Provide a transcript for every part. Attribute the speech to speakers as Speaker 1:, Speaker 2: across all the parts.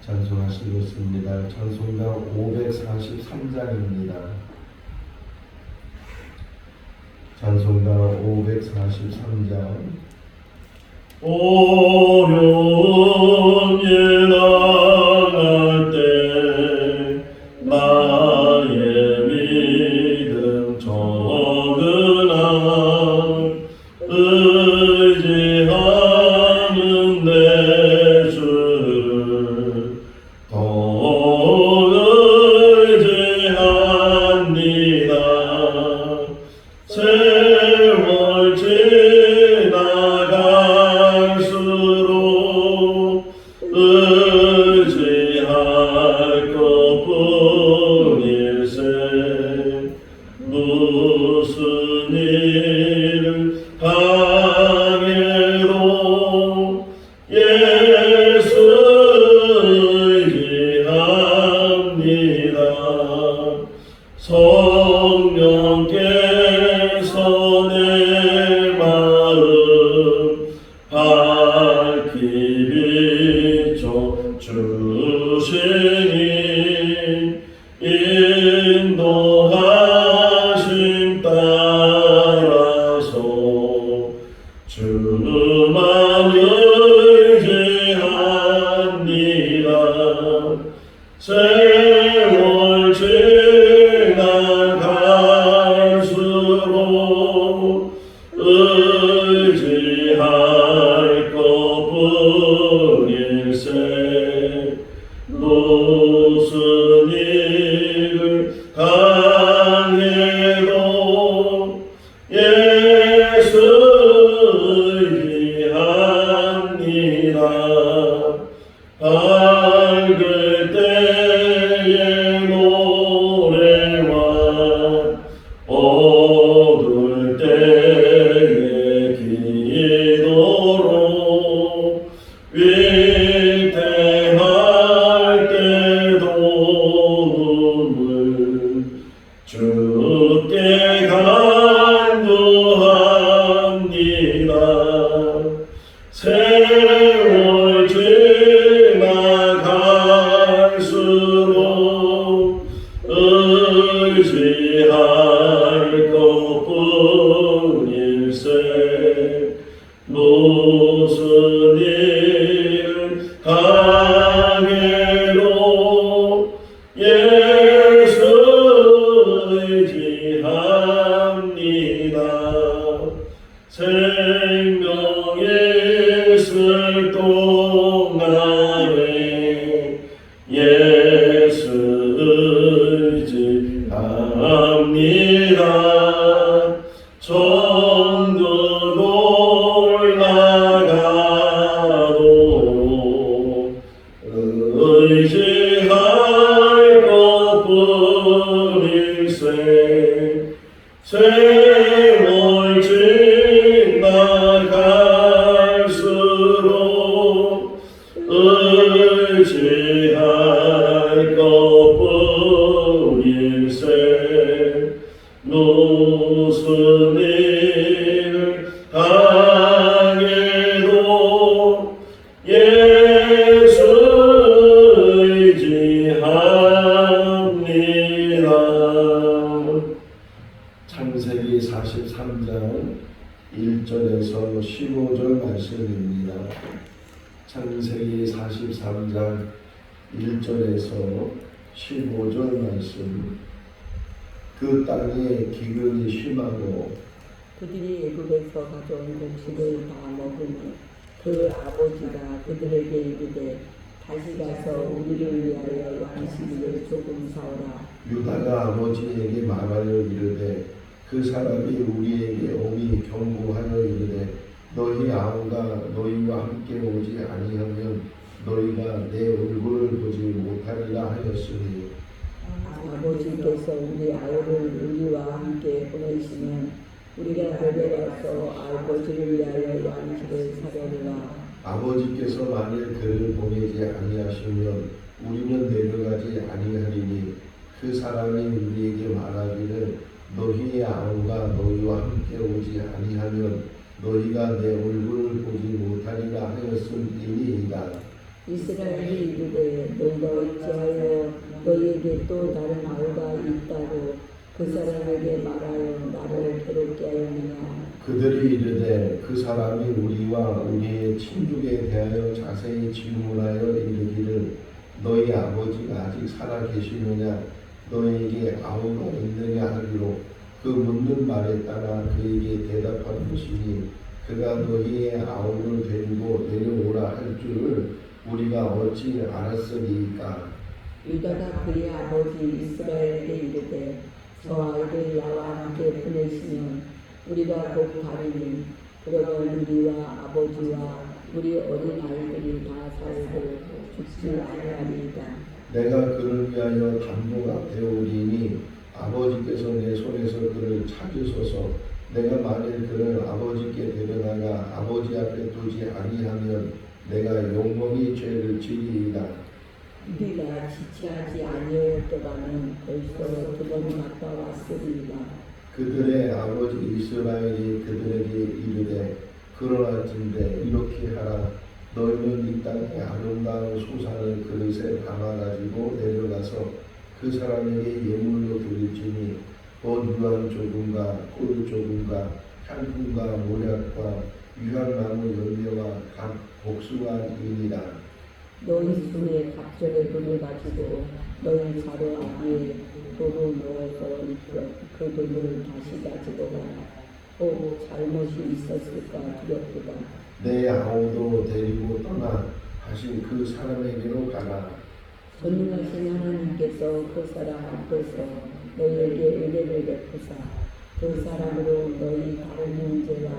Speaker 1: 찬송하시겠습니다. 찬송가 543장입니다. 찬송가 543장.
Speaker 2: 어려운 일 당할 때 나의 믿음 적으나 의지하는 내 주를 더욱 의지합니다. 세월 지나갈수록 의지할 것뿐일세. 무슨 일을 당해도 예수 의지합니다. 성령께서 내 마음 밝히 비춰 주시니 인도하심 따라서 주만 의지합니다. 세월 지나갈수록 의지할 것뿐일세. 무슨 일을 당해도 예수 의지합니다. 밝을 때의 노래와 어두울 때의 기도로 위태할 때도 눈물 주께 간구합니다. 세월 지나갈수록 의지할 것뿐일세. 무슨 일을 당해도 예수 의지합니다. 생명이 있을 동안에 예수 의지합니다. 천국 올라가도 의지할 것뿐일세. 세월 지나갈수록 의지할 것뿐일세. 무슨 일을 당해도 예수 의지합니다.
Speaker 1: 창세기 43장 1절에서 15절 말씀입니다. 창세기 43장 1절에서 15절 말씀. 그 땅에 기근이 심하고
Speaker 3: 그들이 애굽에서 가져온 곡식을 다 먹으니 그 아버지가 그들에게 이르되 다시 가서 우리를 위하여 양식을 조금 사오라.
Speaker 1: 유다가 아버지에게 말하여 이르되 그 사람이 우리에게 오니 경고하여 이르되 너희 아우가 너희와 함께 오지 아니하면 너희가 내 얼굴을 보지 못하리라 하였으니
Speaker 3: 아버지께서 우리 아우를 우리와 함께 보내시면 우리가 내려가서 아버지를 위하여 양식을 사려니와.
Speaker 1: 아버지께서 만일 그를 보내지 아니하시면 우리는 내려가지 아니하리니 그 사람이 우리에게 말하기를 너희의 아우가 너희와 함께 오지 아니하면 너희가 내 얼굴을 보지 못하리라 하였음이니이다.
Speaker 3: 이스라엘이 이르되 너희가 어찌하여 너희에게 또 다른 아우가 있다고 그 사람에게 말하여 나를 괴롭게 하였느냐.
Speaker 1: 그들이 이르되 그 사람이 우리와 우리의 친족에 대하여 자세히 질문하여 이르기를 너희 아버지가 아직 살아 계시느냐 너희에게 아우가 있느냐 하기로 그 묻는 말에 따라 그에게 대답한 것이니 그가 너희의 아우를 데리고 내려오라 할 줄을 우리가 어찌 알았으리까.
Speaker 3: 유다가 그의 아버지 이스라엘에게 이르되 저 아이를 나와 함께 보내시면 우리가 곧 가리니 그러면 우리와 아버지와 우리 어린 아이들이 다 살고 죽지 아니하리이다.
Speaker 1: 내가 그를 위하여 담보가 되오리니 아버지께서 내 손에서 그를 찾으소서. 내가 만일 그를 아버지께 데려다가 아버지 앞에 두지 아니하면 내가 용mon히 죄를 지리이다.
Speaker 3: 우리가 지체하지 아니하였더라면 벌써 두 번 갔다 왔으리이다.
Speaker 1: 그들의 아버지 이스라엘이 그들에게 이르되 그러할진대 이렇게 하라. 너희는 이 땅의 아름다운 소산을 그릇에 담아가지고 내려가서 그 사람에게 예물로 드릴지니 곧 유한 조금과 꿀 조금과 향품과 모략과 유향나무 열매와 각 복숭아이니라.
Speaker 3: 너희 손에 갑절의 돈을 가지고 너희 자루 위에 돌을 넣어서 입혀 그 돈을 다시 가지고 가라. 잘못이 있었을까 두렵도다.
Speaker 1: 내 아우도 데리고 떠나 다시 그 사람에게로 가라.
Speaker 3: 전능하신 하나님께서 그 사람 앞에서 너희에게 은혜를 베푸사 그 사람으로 너희 다른 형제와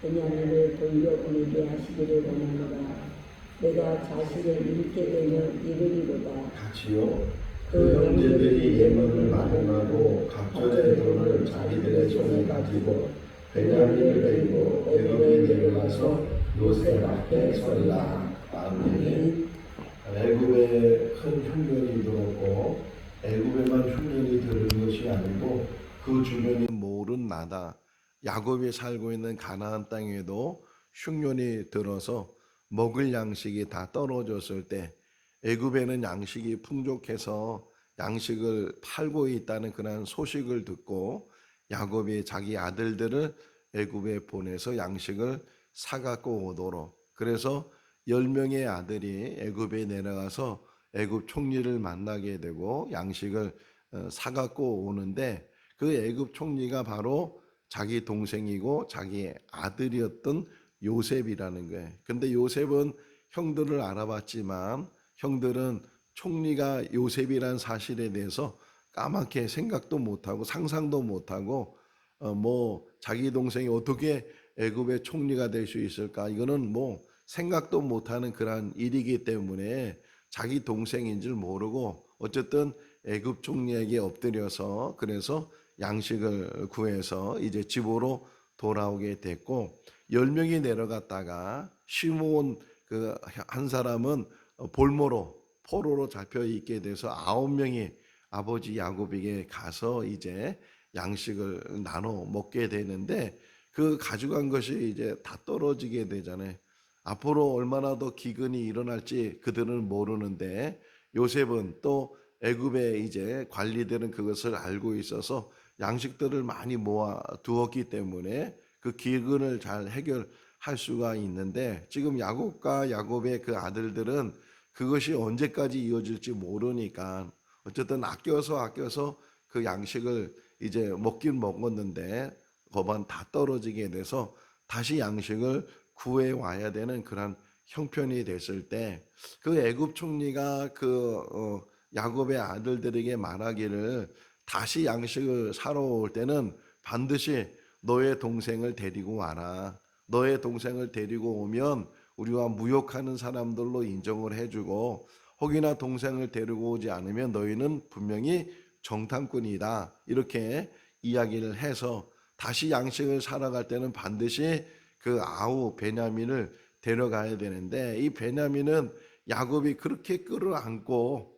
Speaker 3: 베냐민을 돌려보내게 하시기를 원하노라. 내가 자신을 잃게 되면 잃으리로다.
Speaker 1: 같이요. 그 형제들이 예물을 마련하고 갑절의 돈을 자기들의 손에 가지고 베냐민을 데리고 애굽에 내려가서 요셉 앞에 서리라. 아멘. 애굽에 큰 흉년이 들었고 애굽에만 흉년이 들은 것이 아니고 그 주변이 모른 나다 야곱이 살고 있는 가나안 땅에도 흉년이 들어서 먹을 양식이 다 떨어졌을 때 애굽에는 양식이 풍족해서 양식을 팔고 있다는 그런 소식을 듣고 야곱이 자기 아들들을 애굽에 보내서 양식을 사갖고 오도록 그래서 10명의 아들이 애굽에 내려가서 애굽 총리를 만나게 되고 양식을 사갖고 오는데 그 애굽 총리가 바로 자기 동생이고 자기 아들이었던 요셉이라는 거예요. 근데 요셉은 형들을 알아봤지만 형들은 총리가 요셉이란 사실에 대해서 까맣게 생각도 못하고 상상도 못하고 뭐 자기 동생이 어떻게 애굽의 총리가 될 수 있을까 이거는 뭐 생각도 못하는 그런 일이기 때문에 자기 동생인 줄 모르고 어쨌든 애굽 총리에게 엎드려서 그래서 양식을 구해서 이제 집으로 돌아오게 됐고 10명이 내려갔다가 시므온 그 한 사람은 볼모로 포로로 잡혀 있게 돼서 9명이 아버지 야곱에게 가서 이제 양식을 나눠 먹게 되는데 그 가져간 것이 이제 다 떨어지게 되잖아요. 앞으로 얼마나 더 기근이 일어날지 그들은 모르는데 요셉은 또 애굽에 이제 관리들은 그것을 알고 있어서 양식들을 많이 모아 두었기 때문에 그 기근을 잘 해결할 수가 있는데 지금 야곱과 야곱의 그 아들들은 그것이 언제까지 이어질지 모르니까 어쨌든 아껴서 그 양식을 이제 먹긴 먹었는데 거반 다 떨어지게 돼서 다시 양식을 구해 와야 되는 그런 형편이 됐을 때 그 애굽 총리가 그 야곱의 아들들에게 말하기를 다시 양식을 사러 올 때는 반드시 너의 동생을 데리고 와라. 너의 동생을 데리고 오면 우리와 무역하는 사람들로 인정을 해주고 혹이나 동생을 데리고 오지 않으면 너희는 분명히 정탐꾼이다. 이렇게 이야기를 해서 다시 양식을 사러 갈 때는 반드시 그 아우 베냐민을 데려가야 되는데 이 베냐민은 야곱이 그렇게 끌어안고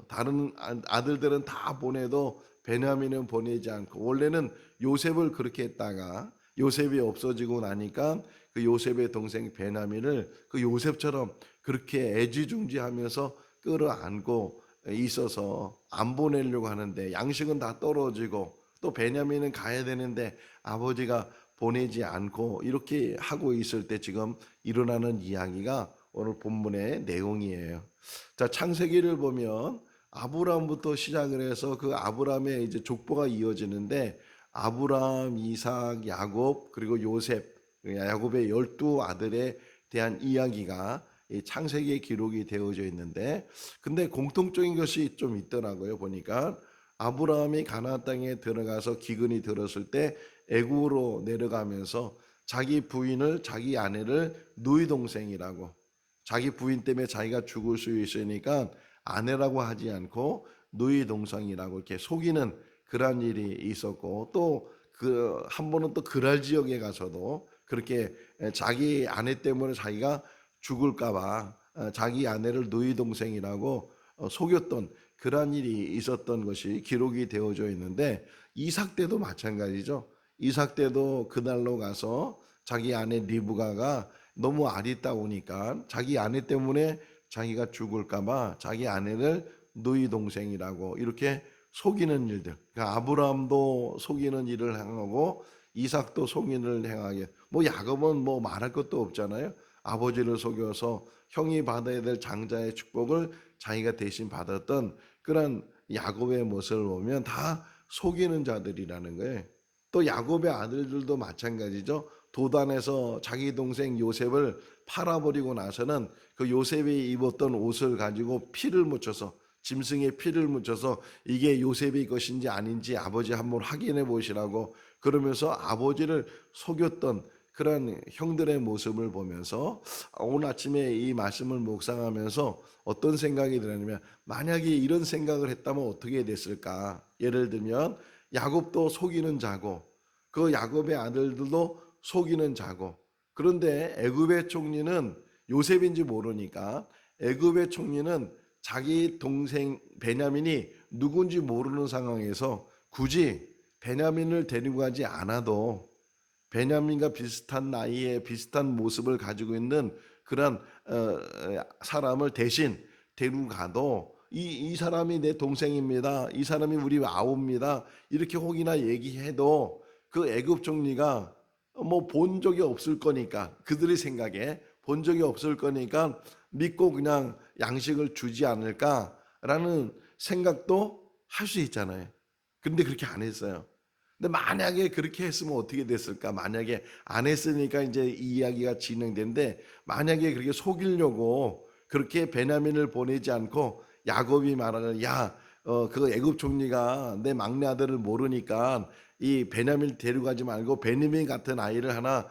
Speaker 1: 다른 아들들은 다 보내도 베냐민은 보내지 않고 원래는 요셉을 그렇게 했다가 요셉이 없어지고 나니까 그 요셉의 동생 베냐민을 그 요셉처럼 그렇게 애지중지하면서 끌어안고 있어서 안 보내려고 하는데 양식은 다 떨어지고 또 베냐민은 가야 되는데 아버지가 보내지 않고 이렇게 하고 있을 때 지금 일어나는 이야기가 오늘 본문의 내용이에요. 자, 창세기를 보면 아브라함부터 시작을 해서 그 아브라함의 이제 족보가 이어지는데 아브라함, 이삭, 야곱 그리고 요셉, 야곱의 12 아들에 대한 이야기가 이 창세기에 기록이 되어져 있는데 근데 공통적인 것이 좀 있더라고요. 보니까 아브라함이 가나안 땅에 들어가서 기근이 들었을 때 애굽으로 내려가면서 자기 부인을 자기 아내를 누이 동생이라고 자기 부인 때문에 자기가 죽을 수 있으니까 아내라고 하지 않고 누이 동생이라고 이렇게 속이는 그러한 일이 있었고 또 그 한 번은 또 그랄 지역에 가서도 그렇게 자기 아내 때문에 자기가 죽을까봐 자기 아내를 누이 동생이라고 속였던 그러한 일이 있었던 것이 기록이 되어져 있는데 이삭 때도 마찬가지죠. 이삭 때도 그날로 가서 자기 아내 리브가가 너무 아리따우니까 자기 아내 때문에 자기가 죽을까봐 자기 아내를 누이 동생이라고 이렇게 속이는 일들. 그러니까 아브라함도 속이는 일을 행하고 이삭도 속이는 일을 행하게. 뭐 야곱은 뭐 말할 것도 없잖아요. 아버지를 속여서 형이 받아야 될 장자의 축복을 자기가 대신 받았던 그런 야곱의 모습을 보면 다 속이는 자들이라는 거예요. 또 야곱의 아들들도 마찬가지죠. 도단에서 자기 동생 요셉을 팔아버리고 나서는 그 요셉이 입었던 옷을 가지고 피를 묻혀서 짐승에 피를 묻혀서 이게 요셉의 것인지 아닌지 아버지 한번 확인해 보시라고 그러면서 아버지를 속였던 그런 형들의 모습을 보면서 오늘 아침에 이 말씀을 묵상하면서 어떤 생각이 들었냐면 만약에 이런 생각을 했다면 어떻게 됐을까? 예를 들면 야곱도 속이는 자고 그 야곱의 아들들도 속이는 자고 그런데 애굽의 총리는 요셉인지 모르니까 애굽의 총리는 자기 동생 베냐민이 누군지 모르는 상황에서 굳이 베냐민을 데리고 가지 않아도 베냐민과 비슷한 나이에 비슷한 모습을 가지고 있는 그런 사람을 대신 데리고 가도 이 사람이 내 동생입니다. 이 사람이 우리 아우입니다. 이렇게 혹이나 얘기해도 그 애굽 총리가 뭐 본 적이 없을 거니까 그들의 생각에 본 적이 없을 거니까 믿고 그냥 양식을 주지 않을까라는 생각도 할 수 있잖아요. 근데 그렇게 안 했어요. 근데 만약에 그렇게 했으면 어떻게 됐을까? 만약에 안 했으니까 이제 이 이야기가 진행된데 만약에 그렇게 속이려고 그렇게 베냐민을 보내지 않고 야곱이 말하는 그 애굽 총리가 내 막내 아들을 모르니까 이 베냐민 데려가지 말고 베냐민 같은 아이를 하나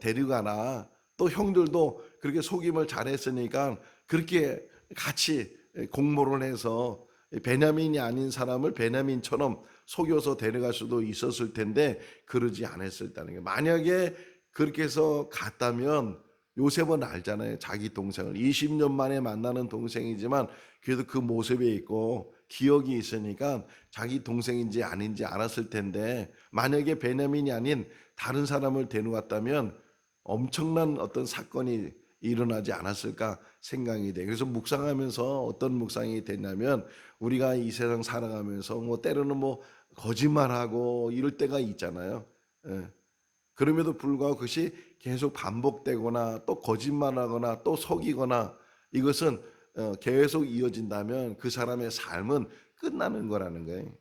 Speaker 1: 데려가라. 또 형들도 그렇게 속임을 잘했으니까 그렇게 같이 공모를 해서 베냐민이 아닌 사람을 베냐민처럼 속여서 데려갈 수도 있었을 텐데 그러지 않았었다는 게 만약에 그렇게 해서 갔다면 요셉은 알잖아요. 자기 동생을 20년 만에 만나는 동생이지만 그래도 그 모습에 있고 기억이 있으니까 자기 동생인지 아닌지 알았을 텐데 만약에 베냐민이 아닌 다른 사람을 데려갔다면 엄청난 어떤 사건이 일어나지 않았을까 생각이 돼. 그래서 묵상하면서 어떤 묵상이 됐냐면 우리가 이 세상 살아가면서 뭐 때로는 뭐 거짓말하고 이럴 때가 있잖아요. 예. 그럼에도 불구하고 그것이 계속 반복되거나 또 거짓말하거나 또 속이거나 이것은 계속 이어진다면 그 사람의 삶은 끝나는 거라는 거예요.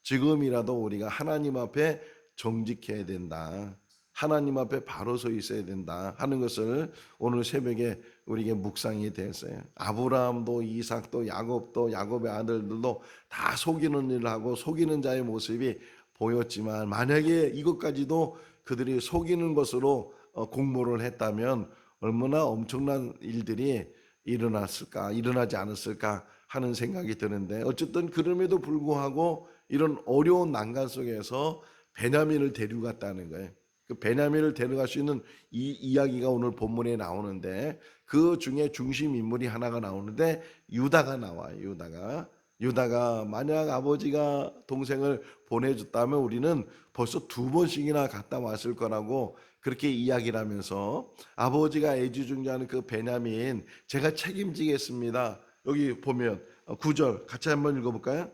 Speaker 1: 지금이라도 우리가 하나님 앞에 정직해야 된다. 하나님 앞에 바로 서 있어야 된다 하는 것을 오늘 새벽에 우리에게 묵상이 됐어요. 아브라함도 이삭도 야곱도 야곱의 아들들도 다 속이는 일을 하고 속이는 자의 모습이 보였지만 만약에 이것까지도 그들이 속이는 것으로 공모를 했다면 얼마나 엄청난 일들이 일어나지 않았을까 하는 생각이 드는데 어쨌든 그럼에도 불구하고 이런 어려운 난간 속에서 베냐민을 데려갔다는 거예요. 그 베냐민을 데려갈 수 있는 이 이야기가 오늘 본문에 나오는데 그 중에 중심 인물이 하나가 나오는데 유다가 나와요. 유다가. 유다가 만약 아버지가 동생을 보내줬다면 우리는 벌써 2번씩이나 갔다 왔을 거라고 그렇게 이야기를 하면서 아버지가 애지중지하는 그 베냐민 제가 책임지겠습니다. 여기 보면 9절 같이 한번 읽어볼까요?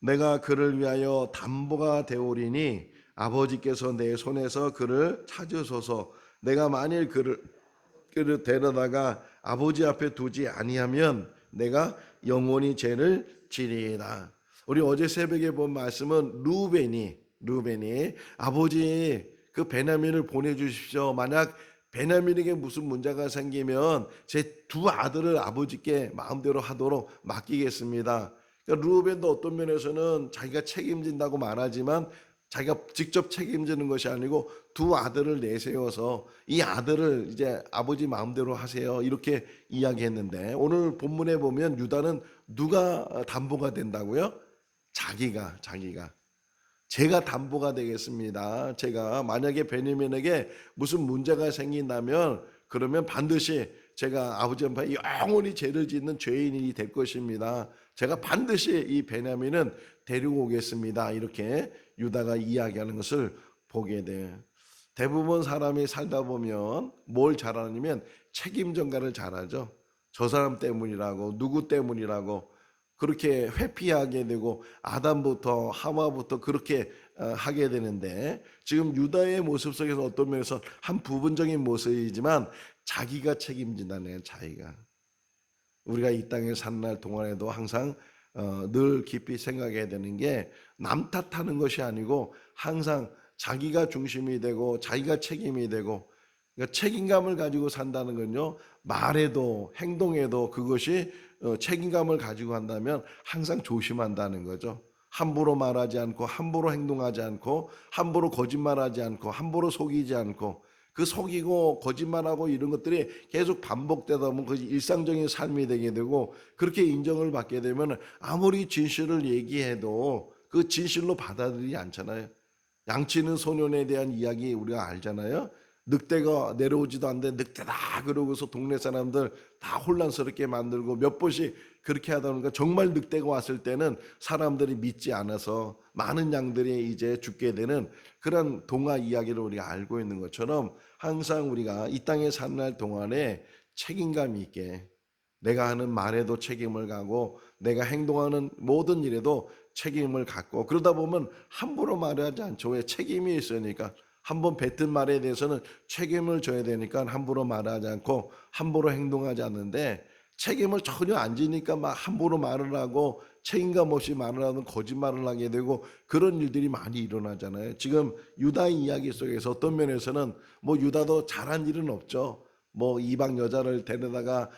Speaker 1: 내가 그를 위하여 담보가 되오리니 아버지께서 내 손에서 그를 찾으소서. 내가 만일 그를 데려다가 아버지 앞에 두지 아니하면 내가 영원히 죄를 지리이다. 우리 어제 새벽에 본 말씀은 루벤이 아버지 그 베냐민을 보내주십시오. 만약 베냐민에게 무슨 문제가 생기면 제 2 아들을 아버지께 마음대로 하도록 맡기겠습니다. 그러니까 루벤도 어떤 면에서는 자기가 책임진다고 말하지만 자기가 직접 책임지는 것이 아니고 2 아들을 내세워서 이 아들을 이제 아버지 마음대로 하세요. 이렇게 이야기했는데 오늘 본문에 보면 유다는 누가 담보가 된다고요? 자기가. 제가 담보가 되겠습니다. 제가 만약에 베냐민에게 무슨 문제가 생긴다면 그러면 반드시 제가 아버지 앞에 영원히 죄를 짓는 죄인이 될 것입니다. 제가 반드시 이 베냐민은 데리고 오겠습니다. 이렇게 유다가 이야기하는 것을 보게 돼요. 대부분 사람이 살다 보면 뭘 잘하냐면 책임 전가를 잘하죠. 저 사람 때문이라고 누구 때문이라고 그렇게 회피하게 되고 아담부터 하와부터 그렇게 하게 되는데 지금 유다의 모습 속에서 어떤 면에서 한 부분적인 모습이지만 자기가 책임진다는 자기가. 우리가 이 땅에 사는 날 동안에도 항상 늘 깊이 생각해야 되는 게 남 탓하는 것이 아니고 항상 자기가 중심이 되고 자기가 책임이 되고 그러니까 책임감을 가지고 산다는 건요 말에도 행동에도 그것이 책임감을 가지고 한다면 항상 조심한다는 거죠. 함부로 말하지 않고 함부로 행동하지 않고 함부로 거짓말하지 않고 함부로 속이지 않고 그 속이고 거짓말하고 이런 것들이 계속 반복되다 보면 그 일상적인 삶이 되게 되고 그렇게 인정을 받게 되면 아무리 진실을 얘기해도 그 진실로 받아들이지 않잖아요. 양치는 소년에 대한 이야기 우리가 알잖아요. 늑대가 내려오지도 않는데 늑대다 그러고서 동네 사람들 다 혼란스럽게 만들고 몇 번씩 그렇게 하다 보니까 정말 늑대가 왔을 때는 사람들이 믿지 않아서 많은 양들이 이제 죽게 되는 그런 동화 이야기를 우리가 알고 있는 것처럼 항상 우리가 이 땅에 사는 날 동안에 책임감 있게 내가 하는 말에도 책임을 가고 내가 행동하는 모든 일에도 책임을 갖고 그러다 보면 함부로 말하지 않죠. 왜? 책임이 있으니까. 한번 뱉은 말에 대해서는 책임을 져야 되니까 함부로 말하지 않고 함부로 행동하지 않는데 책임을 전혀 안 지니까 막 함부로 말을 하고 책임감 없이 말을 하는 거짓말을 하게 되고 그런 일들이 많이 일어나잖아요. 지금 유다의 이야기 속에서 어떤 면에서는 뭐 유다도 잘한 일은 없죠. 뭐 이방 여자를 데려다가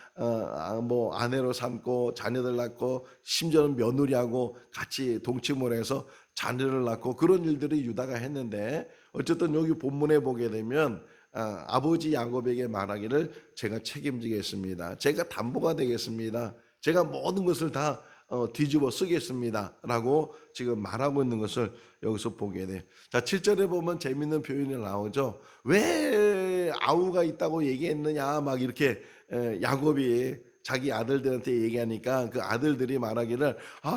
Speaker 1: 뭐 아내로 삼고 자녀들 낳고 심지어는 며느리하고 같이 동침을 해서 자녀를 낳고 그런 일들을 유다가 했는데 어쨌든 여기 본문에 보게 되면 아버지 야곱에게 말하기를 제가 책임지겠습니다. 제가 담보가 되겠습니다. 제가 모든 것을 다 뒤집어 쓰겠습니다. 라고 지금 말하고 있는 것을 여기서 보게 돼. 자, 7절에 보면 재밌는 표현이 나오죠. 왜 아우가 있다고 얘기했느냐, 막 이렇게 야곱이 자기 아들들한테 얘기하니까 그 아들들이 말하기를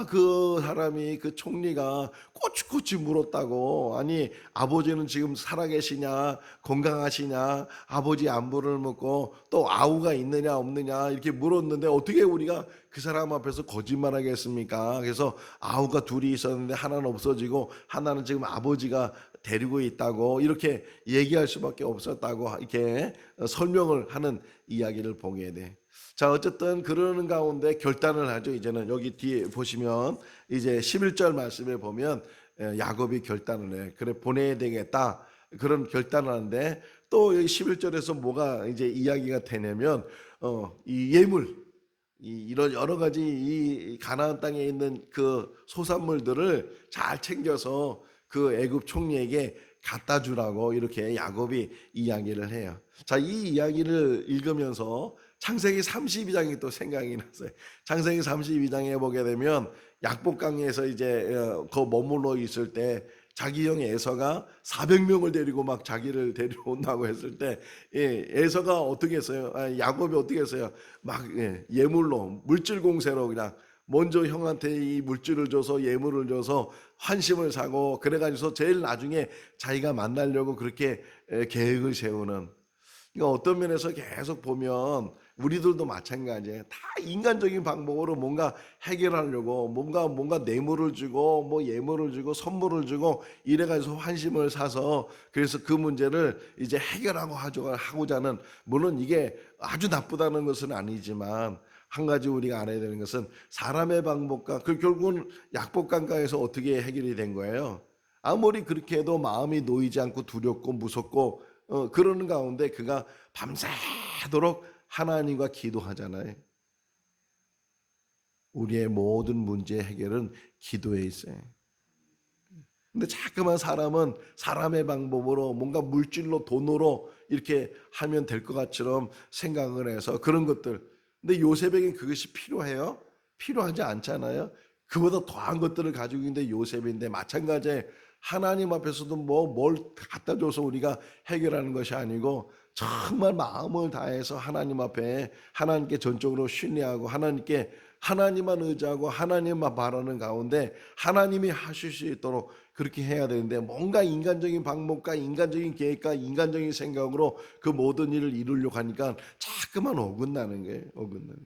Speaker 1: 그 사람이 그 총리가 꼬치꼬치 물었다고. 아니 아버지는 지금 살아계시냐 건강하시냐 아버지 안부를 묻고 또 아우가 있느냐 없느냐 이렇게 물었는데 어떻게 우리가 그 사람 앞에서 거짓말하겠습니까? 그래서 아우가 둘이 있었는데 하나는 없어지고 하나는 지금 아버지가 데리고 있다고 이렇게 얘기할 수밖에 없었다고 이렇게 설명을 하는 이야기를 보게 돼. 자, 어쨌든 그러는 가운데 결단을 하죠. 이제는 여기 뒤에 보시면 이제 11절 말씀에 보면 야곱이 결단을 해. 그래 보내야 되겠다. 그런 결단을 하는데 또 여기 11절에서 뭐가 이제 이야기가 되냐면 이 예물 이런 여러 가지 이 가나안 땅에 있는 그 소산물들을 잘 챙겨서 그 애굽 총리에게 갖다 주라고 이렇게 야곱이 이야기를 해요. 자, 이 이야기를 읽으면서 창세기 32장이 또 생각이 났어요. 창세기 32장에 보게 되면 약복강에서 이제 그 머물러 있을 때 자기 형 에서가 400명을 데리고 막 자기를 데려온다고 했을 때 에서가 어떻게 했어요? 야곱이 어떻게 했어요? 막 예물로 물질 공세로 그냥 먼저 형한테 이 물질을 줘서 예물을 줘서 환심을 사고 그래가지고서 제일 나중에 자기가 만나려고 그렇게 계획을 세우는. 그러니까 어떤 면에서 계속 보면 우리들도 마찬가지예요. 다 인간적인 방법으로 뭔가 해결하려고 뭔가 뇌물을 주고 뭐 예물을 주고 선물을 주고 이래가지고 환심을 사서 그래서 그 문제를 이제 해결하고 하고자 하는, 물론 이게 아주 나쁘다는 것은 아니지만 한 가지 우리가 알아야 되는 것은 사람의 방법과 그 결국은 약복강가에서 어떻게 해결이 된 거예요. 아무리 그렇게 해도 마음이 놓이지 않고 두렵고 무섭고 그러는 가운데 그가 밤새도록 하나님과 기도하잖아요. 우리의 모든 문제 해결은 기도에 있어요. 근데 자꾸만 사람은 사람의 방법으로 뭔가 물질로 돈으로 이렇게 하면 될 것 같처럼 생각을 해서 그런 것들. 근데 요셉에겐 그것이 필요해요? 필요하지 않잖아요. 그보다 더한 것들을 가지고 있는데 요셉인데 마찬가지에 하나님 앞에서도 뭘 갖다 줘서 우리가 해결하는 것이 아니고 정말 마음을 다해서 하나님 앞에 하나님께 전적으로 신뢰하고 하나님만 의지하고 하나님만 바라는 가운데 하나님이 하실 수 있도록 그렇게 해야 되는데 뭔가 인간적인 방법과 인간적인 계획과 인간적인 생각으로 그 모든 일을 이루려고 하니까 자꾸만 어긋나는 거예요. 어긋나는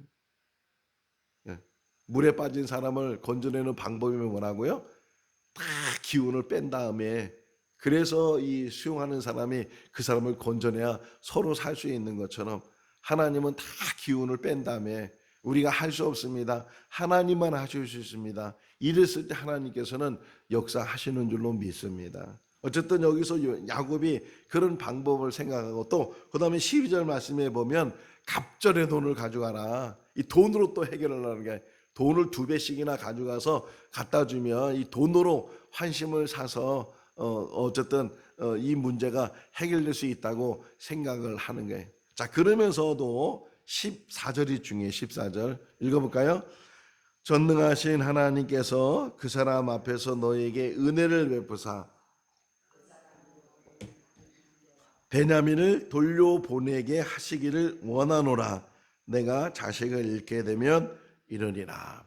Speaker 1: 거예요. 물에 빠진 사람을 건져내는 방법이 뭐라고요? 다 기운을 뺀 다음에 그래서 이 수용하는 사람이 그 사람을 건져내야 서로 살 수 있는 것처럼 하나님은 다 기운을 뺀 다음에 우리가 할 수 없습니다. 하나님만 하실 수 있습니다. 이랬을 때 하나님께서는 역사하시는 줄로 믿습니다. 어쨌든 여기서 야곱이 그런 방법을 생각하고 또 그 다음에 12절 말씀에 보면 갑절의 돈을 가져가라. 이 돈으로 또 해결하려는 게 돈을 2배씩이나 가져가서 갖다 주면 이 돈으로 환심을 사서 어쨌든 이 문제가 해결될 수 있다고 생각을 하는 거예요. 자, 그러면서도 14절이 중요해요. 14절 읽어볼까요? 전능하신 하나님께서 그 사람 앞에서 너에게 은혜를 베푸사 베냐민을 돌려보내게 하시기를 원하노라. 내가 자식을 잃게 되면 이러니라.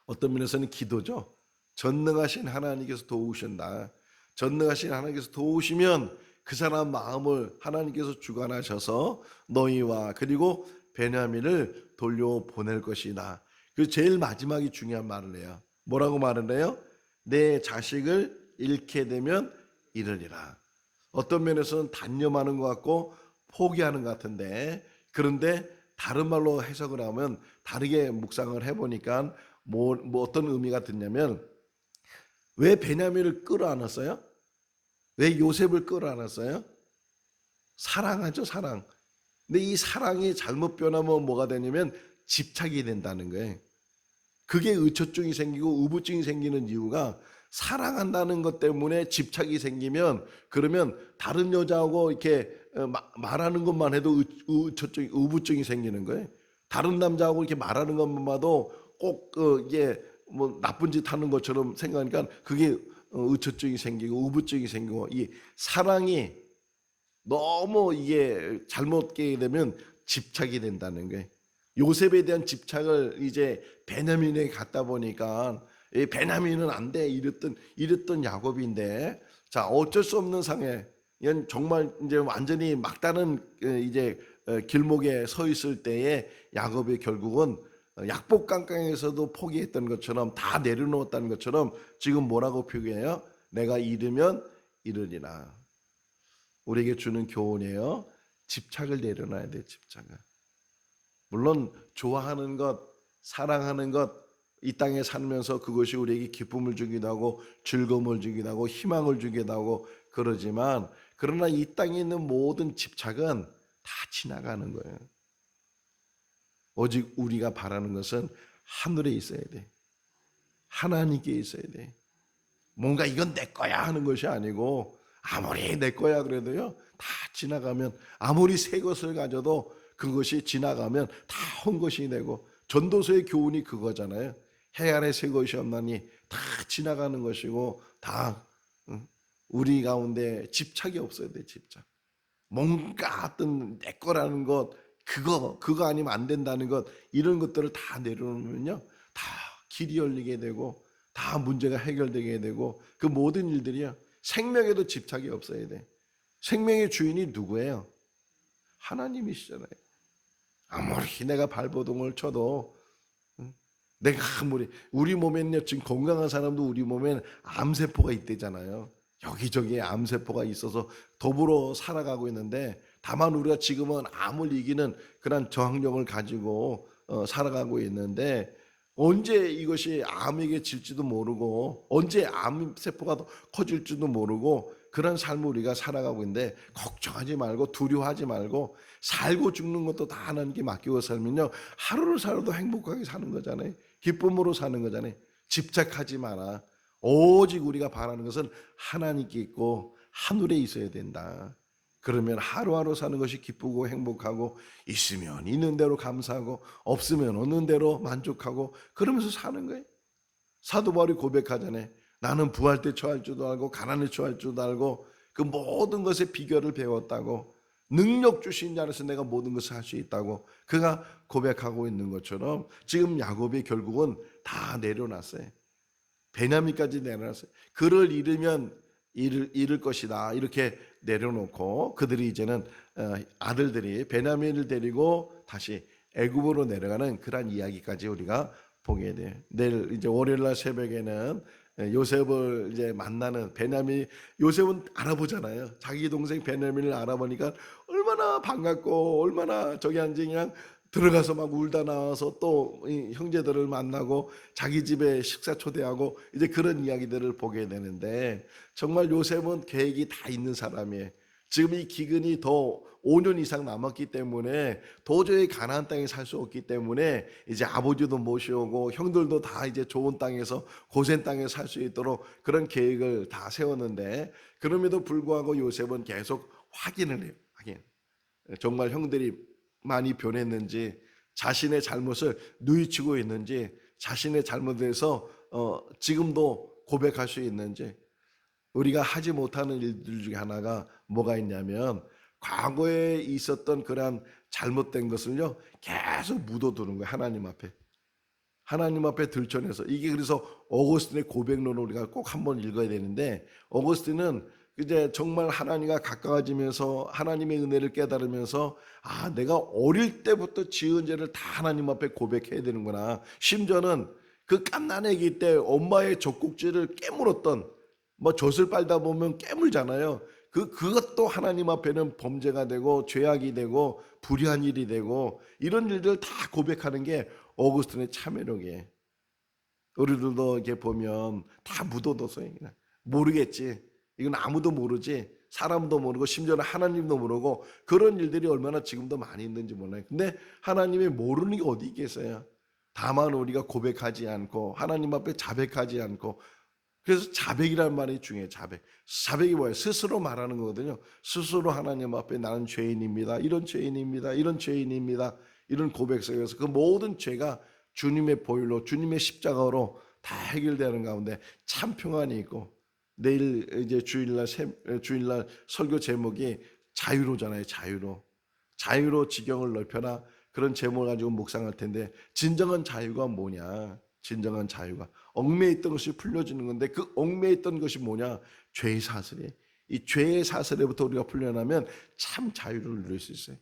Speaker 1: 어떤 면에서는 기도죠. 전능하신 하나님께서 도우신다. 전능하신 하나님께서 도우시면 그 사람 마음을 하나님께서 주관하셔서 너희와 그리고 베냐민을 돌려보낼 것이다. 그 제일 마지막이 중요한 말을 해요. 뭐라고 말을 해요? 내 자식을 잃게 되면 이르리라. 어떤 면에서는 단념하는 것 같고 포기하는 것 같은데, 그런데 다른 말로 해석을 하면 다르게 묵상을 해보니까 뭐 어떤 의미가 듣냐면, 왜 베냐민을 끌어안았어요? 왜 요셉을 끌어안았어요? 사랑하죠, 사랑. 근데 이 사랑이 잘못 변하면 뭐가 되냐면 집착이 된다는 거예요. 그게 의처증이 생기고 우부증이 생기는 이유가 사랑한다는 것 때문에 집착이 생기면 그러면 다른 여자하고 이렇게 말하는 것만 해도 의처증, 우부증이 생기는 거예요. 다른 남자하고 이렇게 말하는 것만 봐도 꼭 이게 뭐 나쁜 짓 하는 것처럼 생각하니까 그게 의처증이 생기고 우부증이 생기고 이 사랑이 너무 이게 잘못게 되면 집착이 된다는 거예요. 요셉에 대한 집착을 이제 베냐민에게 갖다 보니까 이 베냐민은 안 돼 이랬던 야곱인데, 자, 어쩔 수 없는 상황에 이건 정말 이제 완전히 막다른 이제 길목에 서 있을 때에 야곱이 결국은 약복강강에서도 포기했던 것처럼 다 내려놓았다는 것처럼 지금 뭐라고 표기해요? 내가 잃으면 잃으리라. 우리에게 주는 교훈이에요. 집착을 내려놔야 돼. 집착을. 물론 좋아하는 것, 사랑하는 것, 이 땅에 살면서 그것이 우리에게 기쁨을 주기도 하고 즐거움을 주기도 하고 희망을 주기도 하고 그러지만, 그러나 이 땅에 있는 모든 집착은 다 지나가는 거예요. 오직 우리가 바라는 것은 하늘에 있어야 돼. 하나님께 있어야 돼. 뭔가 이건 내 거야 하는 것이 아니고, 아무리 내 거야 그래도요, 다 지나가면, 아무리 새 것을 가져도 그것이 지나가면 다 헛것이 되고, 전도서의 교훈이 그거잖아요. 해 아래 새 것이 없나니 다 지나가는 것이고, 다 우리 가운데 집착이 없어야 돼. 집착. 뭔가 어떤 내 거라는 것, 그거 아니면 안 된다는 것, 이런 것들을 다 내려놓으면요, 다 길이 열리게 되고 다 문제가 해결되게 되고 그 모든 일들이요. 생명에도 집착이 없어야 돼. 생명의 주인이 누구예요? 하나님이시잖아요. 아무리 내가 발버둥을 쳐도 내가 아무리 우리 몸에는요 지금 건강한 사람도 우리 몸엔 암세포가 있대잖아요. 여기저기에 암세포가 있어서 더불어 살아가고 있는데 다만 우리가 지금은 암을 이기는 그런 저항력을 가지고 살아가고 있는데 언제 이것이 암에게 질지도 모르고 언제 암세포가 더 커질지도 모르고 그런 삶을 우리가 살아가고 있는데 걱정하지 말고 두려워하지 말고 살고 죽는 것도 다 하나님께 맡기고 살면요 하루를 살아도 행복하게 사는 거잖아요. 기쁨으로 사는 거잖아요. 집착하지 마라. 오직 우리가 바라는 것은 하나님께 있고 하늘에 있어야 된다. 그러면 하루하루 사는 것이 기쁘고 행복하고 있으면 있는 대로 감사하고 없으면 없는 대로 만족하고 그러면서 사는 거예요. 사도 바울이 고백하잖아요. 나는 부할 때 처할 줄도 알고 가난에 처할 줄도 알고 그 모든 것의 비결을 배웠다고 능력 주신 자로서 내가 모든 것을 할 수 있다고 그가 고백하고 있는 것처럼 지금 야곱이 결국은 다 내려놨어요. 베냐민까지 내려놨어요. 그를 잃으면 잃을 것이다 이렇게 내려놓고 그들이 이제는 아들들이 베냐민을 데리고 다시 애굽으로 내려가는 그런 이야기까지 우리가 보게 돼요. 내일 이제 월요일날 새벽에는 요셉을 이제 만나는 베냐민 요셉은 알아보잖아요. 자기 동생 베냐민을 알아보니까 얼마나 반갑고 얼마나 저기 앉아 그냥 들어가서 막 울다 나와서 또 형제들을 만나고 자기 집에 식사 초대하고 이제 그런 이야기들을 보게 되는데 정말 요셉은 계획이 다 있는 사람이에요. 지금 이 기근이 더 5년 이상 남았기 때문에 도저히 가나안 땅에 살 수 없기 때문에 이제 아버지도 모셔오고 형들도 다 이제 좋은 땅에서 고센 땅에 살 수 있도록 그런 계획을 다 세웠는데 그럼에도 불구하고 요셉은 계속 확인을 해요. 확인. 정말 형들이 많이 변했는지 자신의 잘못을 누이치고 있는지 자신의 잘못에서 지금도 고백할 수 있는지 우리가 하지 못하는 일들 중에 하나가 뭐가 있냐면 과거에 있었던 그러한 잘못된 것을요 계속 묻어두는 거예요. 하나님 앞에 들춰내서 이게 그래서 어거스틴의 고백론을 우리가 꼭 한번 읽어야 되는데 어거스틴은 이제 정말 하나님과 가까워지면서 하나님의 은혜를 깨달으면서 아 내가 어릴 때부터 지은 죄를 다 하나님 앞에 고백해야 되는구나. 심지어는 그 갓난아기 때 엄마의 젖꼭지를 깨물었던 뭐 젖을 빨다 보면 깨물잖아요. 그것도 하나님 앞에는 범죄가 되고 죄악이 되고 불의한 일이 되고 이런 일들 다 고백하는 게 어거스틴의 참회록이에요. 우리들도 이렇게 보면 다 묻어뒀어요. 모르겠지. 이건 아무도 모르지. 사람도 모르고 심지어는 하나님도 모르고 그런 일들이 얼마나 지금도 많이 있는지 몰라요. 근데 하나님이 모르는 게 어디 있겠어요. 다만 우리가 고백하지 않고 하나님 앞에 자백하지 않고 그래서 자백이라는 말이 중요해요. 자백이 뭐예요? 스스로 말하는 거거든요. 스스로 하나님 앞에 나는 죄인입니다. 이런 죄인입니다. 이런 죄인입니다. 이런 고백 속에서 그 모든 죄가 주님의 보혈로 주님의 십자가로 다 해결되는 가운데 참 평안이 있고 내일 이제 주일날 설교 제목이 자유로잖아요. 자유로 지경을 넓혀라. 그런 제목을 가지고 묵상할 텐데 진정한 자유가 뭐냐? 진정한 자유가 얽매여 있던 것이 풀려지는 건데 그 얽매여 있던 것이 뭐냐? 죄의 사슬이에요. 이 죄의 사슬에부터 우리가 풀려나면 참 자유를 누릴 수 있어요.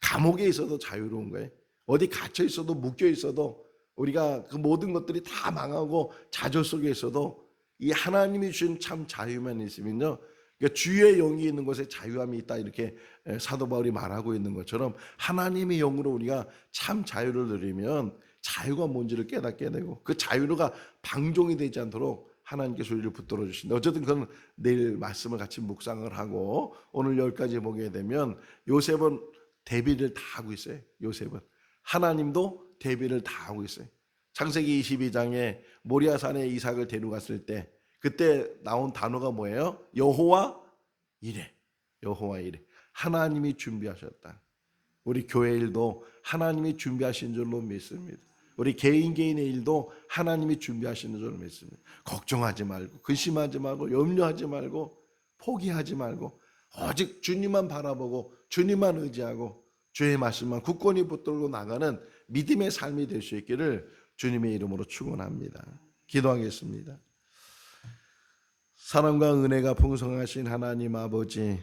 Speaker 1: 감옥에 있어도 자유로운 거예요. 어디 갇혀 있어도 묶여 있어도 우리가 그 모든 것들이 다 망하고 좌절 속에 있어도 이 하나님이 주신 참 자유만 있으면요. 그러니까 주의 영이 있는 곳에 자유함이 있다 이렇게 사도 바울이 말하고 있는 것처럼 하나님의 영으로 우리가 참 자유를 누리면 자유가 뭔지를 깨닫게 되고 그 자유가 방종이 되지 않도록 하나님께서 우리를 붙들어 주신다. 어쨌든 그건 내일 말씀을 같이 묵상을 하고 오늘 여기까지 보게 되면 요셉은 대비를 다 하고 있어요. 요셉은 하나님도 대비를 다 하고 있어요. 창세기 22장에 모리아산에 이삭을 데려갔을 때 그때 나온 단어가 뭐예요? 여호와 이레. 하나님이 준비하셨다. 우리 교회 일도 하나님이 준비하신 줄로 믿습니다. 우리 개인의 일도 하나님이 준비하시는 줄로 믿습니다. 걱정하지 말고 근심하지 말고 염려하지 말고 포기하지 말고 오직 주님만 바라보고 주님만 의지하고 주의 말씀만 굳건히 붙들고 나가는 믿음의 삶이 될 수 있기를 주님의 이름으로 축원합니다. 기도하겠습니다. 사랑과 은혜가 풍성하신 하나님 아버지,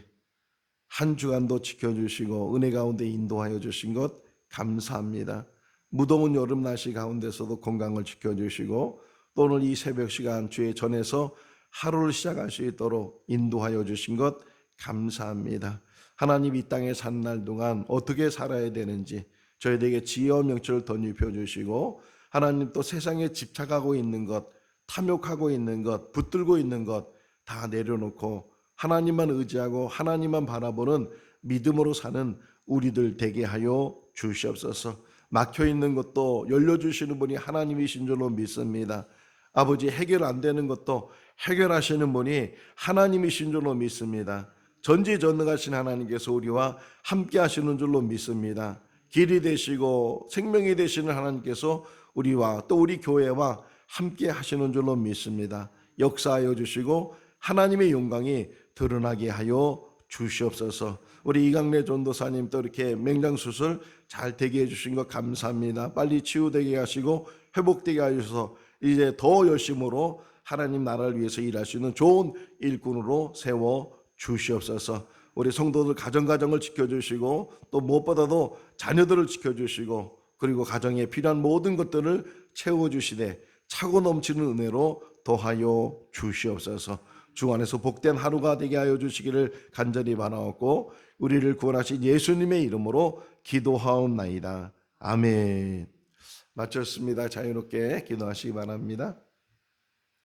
Speaker 1: 한 주간도 지켜주시고 은혜 가운데 인도하여 주신 것 감사합니다. 무더운 여름 날씨 가운데서도 건강을 지켜주시고 또 오늘 이 새벽 시간 주의 전에서 하루를 시작할 수 있도록 인도하여 주신 것 감사합니다. 하나님, 이 땅에 사는 날 동안 어떻게 살아야 되는지 저희에게 지혜와 명철을 덧입혀 주시고, 하나님 또 세상에 집착하고 있는 것, 탐욕하고 있는 것, 붙들고 있는 것 다 내려놓고 하나님만 의지하고 하나님만 바라보는 믿음으로 사는 우리들 되게 하여 주시옵소서. 막혀있는 것도 열려주시는 분이 하나님이신 줄로 믿습니다. 아버지, 해결 안 되는 것도 해결하시는 분이 하나님이신 줄로 믿습니다. 전지전능하신 하나님께서 우리와 함께 하시는 줄로 믿습니다. 길이 되시고 생명이 되시는 하나님께서 우리와 또 우리 교회와 함께 하시는 줄로 믿습니다. 역사하여 주시고 하나님의 영광이 드러나게 하여 주시옵소서. 우리 이강래 전도사님 또 이렇게 맹장수술 잘 되게 해주신 것 감사합니다. 빨리 치유되게 하시고 회복되게 하셔서 이제 더 열심으로 하나님 나라를 위해서 일할 수 있는 좋은 일꾼으로 세워 주시옵소서. 우리 성도들 가정을 지켜주시고 또 무엇보다도 자녀들을 지켜주시고 그리고 가정에 필요한 모든 것들을 채워주시되 차고 넘치는 은혜로 더하여 주시옵소서. 주 안에서 복된 하루가 되게 하여 주시기를 간절히 바라옵고 우리를 구원하신 예수님의 이름으로 기도하옵나이다. 아멘. 마쳤습니다. 자유롭게 기도하시기 바랍니다.